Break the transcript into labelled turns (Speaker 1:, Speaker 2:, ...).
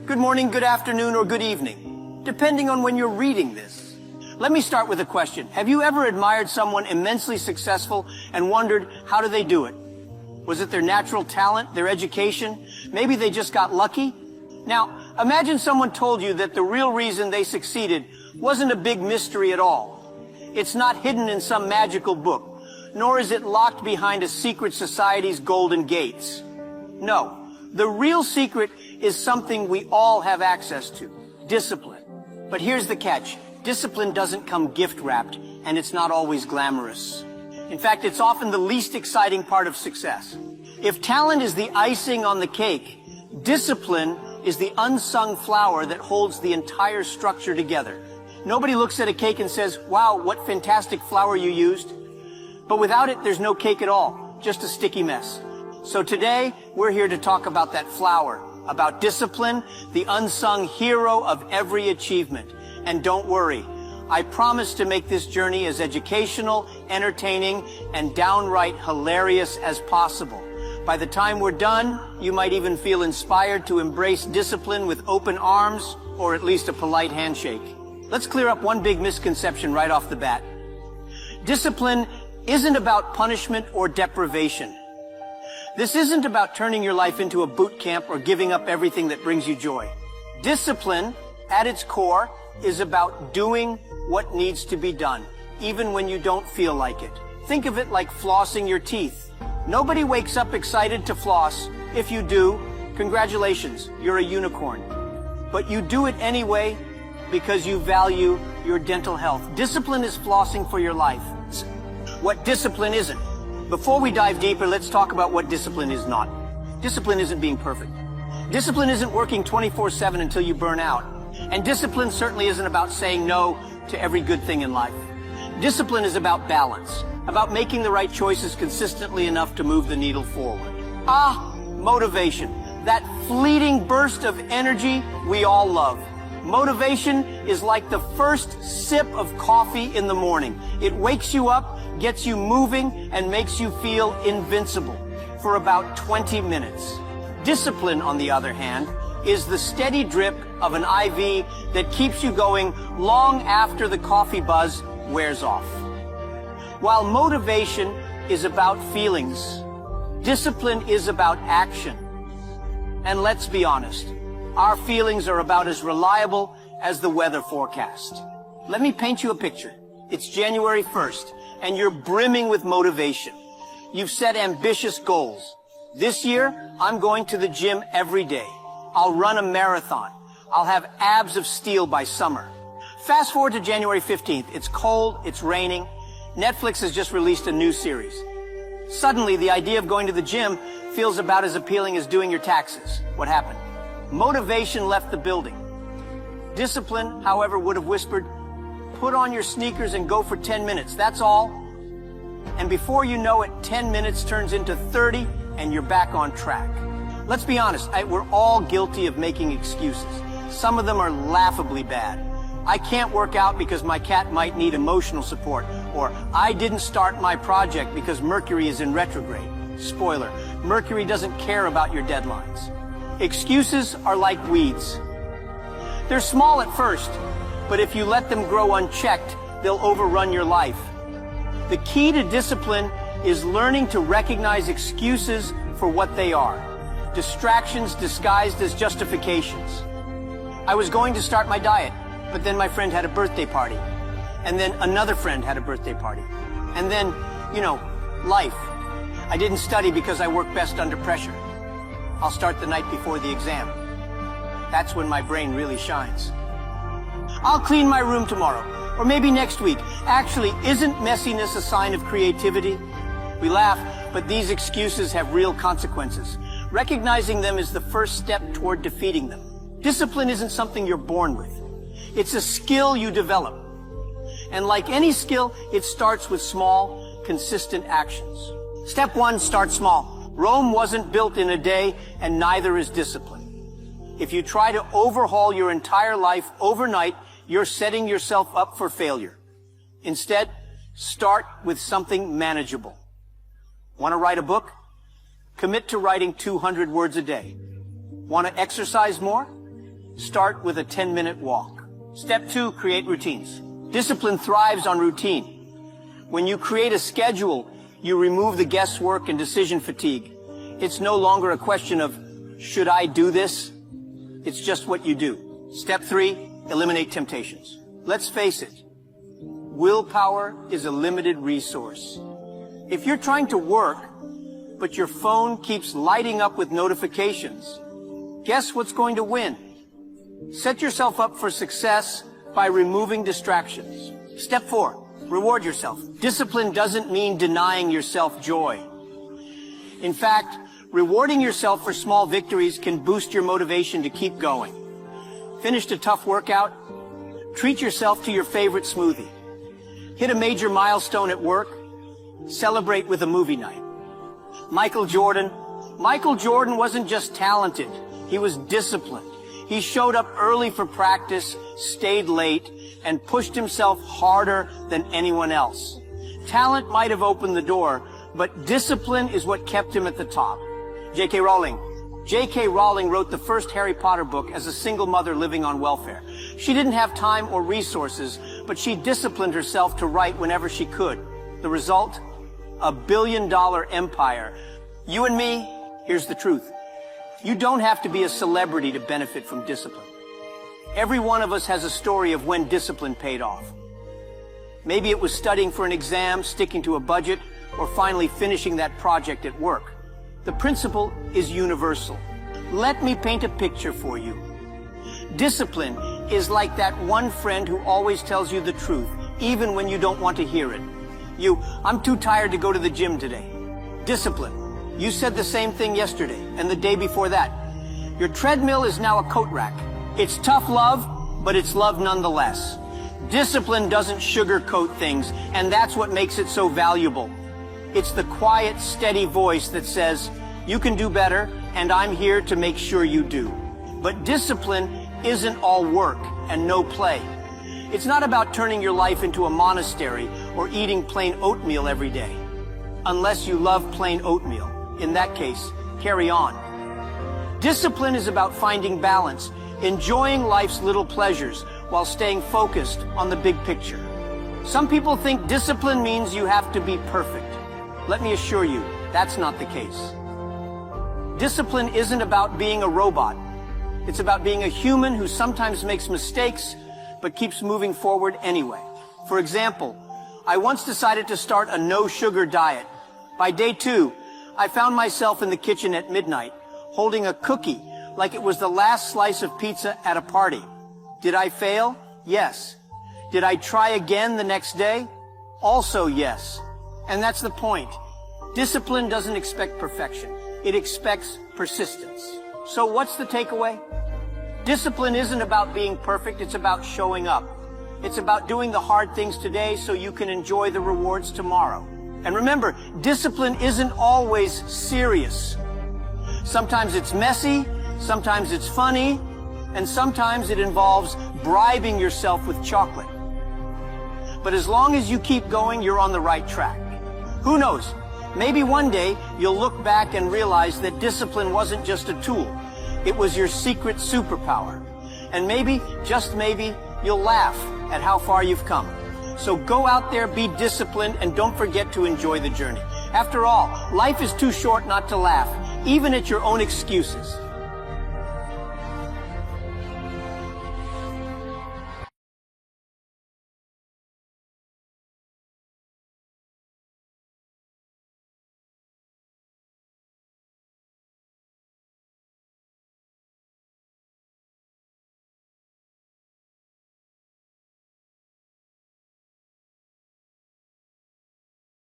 Speaker 1: Good morning, good afternoon, or good evening, depending on when you're reading this. Let me start with a question. Have you ever admired someone immensely successful and wondered, how do they do it? Was it their natural talent, their education? Maybe they just got lucky? Now, imagine someone told you that the real reason they succeeded wasn't a big mystery at all. It's not hidden in some magical book, nor is it locked behind a secret society's golden gates. No, the real secret is something we all have access to: discipline. But here's the catch. Discipline doesn't come gift-wrapped, and it's not always glamorous. In fact, it's often the least exciting part of success. If talent is the icing on the cake, discipline is the unsung flower that holds the entire structure together. Nobody looks at a cake and says, "Wow, what fantastic flour you used." But without it, there's no cake at all, just a sticky mess. So today, we're here to talk about that flour, about discipline, the unsung hero of every achievement. And don't worry, I promise to make this journey as educational, entertaining, and downright hilarious as possible. By the time we're done, you might even feel inspired to embrace discipline with open arms, or at least a polite handshake. Let's clear up one big misconception right off the bat. Discipline isn't about punishment or deprivation. This isn't about turning your life into a boot camp or giving up everything that brings you joy. Discipline, at its core, is about doing what needs to be done, even when you don't feel like it. Think of it like flossing your teeth. Nobody wakes up excited to floss. If you do, congratulations, you're a unicorn. But you do it anyway because you value your dental health. Discipline is flossing for your life. What discipline isn't. Before we dive deeper, let's talk about what discipline is not. Discipline isn't being perfect. Discipline isn't working 24/7 until you burn out. And discipline certainly isn't about saying no to every good thing in life. Discipline is about balance, about making the right choices consistently enough to move the needle forward. Motivation, that fleeting burst of energy we all love. Motivation is like the first sip of coffee in the morning. It wakes you up, gets you moving, and makes you feel invincible for about 20 minutes. Discipline, on the other hand, is the steady drip of an IV that keeps you going long after the coffee buzz wears off. While motivation is about feelings, discipline is about action. And let's be honest, our feelings are about as reliable as the weather forecast. Let me paint you a picture. It's January 1st, and you're brimming with motivation. You've set ambitious goals. This year, I'm going to the gym every day. I'll run a marathon. I'll have abs of steel by summer. Fast forward to January 15th. It's cold, it's raining. Netflix has just released a new series. Suddenly, the idea of going to the gym feels about as appealing as doing your taxes. What happened? Motivation left the building. Discipline, however, would have whispered, "Put on your sneakers and go for 10 minutes. That's all." And before you know it, 10 minutes turns into 30 and you're back on track. Let's be honest, we're all guilty of making excuses. Some of them are laughably bad. I can't work out because my cat might need emotional support, or I didn't start my project because Mercury is in retrograde. Spoiler, Mercury doesn't care about your deadlines. Excuses are like weeds. They're small at first, but if you let them grow unchecked, they'll overrun your life. The key to discipline is learning to recognize excuses for what they are. Distractions disguised as justifications. I was going to start my diet, but then my friend had a birthday party. And then another friend had a birthday party. And then, life. I didn't study because I work best under pressure. I'll start the night before the exam. That's when my brain really shines. I'll clean my room tomorrow, or maybe next week. Actually, isn't messiness a sign of creativity? We laugh, but these excuses have real consequences. Recognizing them is the first step toward defeating them. Discipline isn't something you're born with. It's a skill you develop. And like any skill, it starts with small, consistent actions. Step 1, start small. Rome wasn't built in a day, and neither is discipline. If you try to overhaul your entire life overnight, you're setting yourself up for failure. Instead, start with something manageable. Want to write a book? Commit to writing 200 words a day. Want to exercise more? Start with a 10-minute walk. Step 2, create routines. Discipline thrives on routine. When you create a schedule, you remove the guesswork and decision fatigue. It's no longer a question of, should I do this? It's just what you do. Step 3, eliminate temptations. Let's face it, willpower is a limited resource. If you're trying to work, but your phone keeps lighting up with notifications, guess what's going to win? Set yourself up for success by removing distractions. Step 4, reward yourself. Discipline doesn't mean denying yourself joy. In fact, rewarding yourself for small victories can boost your motivation to keep going. Finished a tough workout? Treat yourself to your favorite smoothie. Hit a major milestone at work? Celebrate with a movie night. Michael Jordan wasn't just talented, he was disciplined. He showed up early for practice, stayed late, and pushed himself harder than anyone else. Talent might have opened the door, but discipline is what kept him at the top. J.K. Rowling wrote the first Harry Potter book as a single mother living on welfare. She didn't have time or resources, but she disciplined herself to write whenever she could. The result? A billion-dollar empire. You and me, here's the truth. You don't have to be a celebrity to benefit from discipline. Every one of us has a story of when discipline paid off. Maybe it was studying for an exam, sticking to a budget, or finally finishing that project at work. The principle is universal. Let me paint a picture for you. Discipline is like that one friend who always tells you the truth, even when you don't want to hear it. I'm too tired to go to the gym today. Discipline. You said the same thing yesterday and the day before that. Your treadmill is now a coat rack. It's tough love, but it's love nonetheless. Discipline doesn't sugarcoat things, and that's what makes it so valuable. It's the quiet, steady voice that says, you can do better, and I'm here to make sure you do. But discipline isn't all work and no play. It's not about turning your life into a monastery or eating plain oatmeal every day. Unless you love plain oatmeal. In that case, carry on. Discipline is about finding balance, enjoying life's little pleasures while staying focused on the big picture. Some people think discipline means you have to be perfect. Let me assure you, that's not the case. Discipline isn't about being a robot. It's about being a human who sometimes makes mistakes, but keeps moving forward anyway. For example, I once decided to start a no-sugar diet. By day 2, I found myself in the kitchen at midnight, holding a cookie like it was the last slice of pizza at a party. Did I fail? Yes. Did I try again the next day? Also yes. And that's the point. Discipline doesn't expect perfection. It expects persistence. So what's the takeaway? Discipline isn't about being perfect, it's about showing up. It's about doing the hard things today so you can enjoy the rewards tomorrow. And remember, discipline isn't always serious. Sometimes it's messy, sometimes it's funny, and sometimes it involves bribing yourself with chocolate. But as long as you keep going, you're on the right track. Who knows? Maybe one day you'll look back and realize that discipline wasn't just a tool. It was your secret superpower. And maybe, just maybe, you'll laugh at how far you've come. So go out there, be disciplined, and don't forget to enjoy the journey. After all, life is too short not to laugh, even at your own excuses.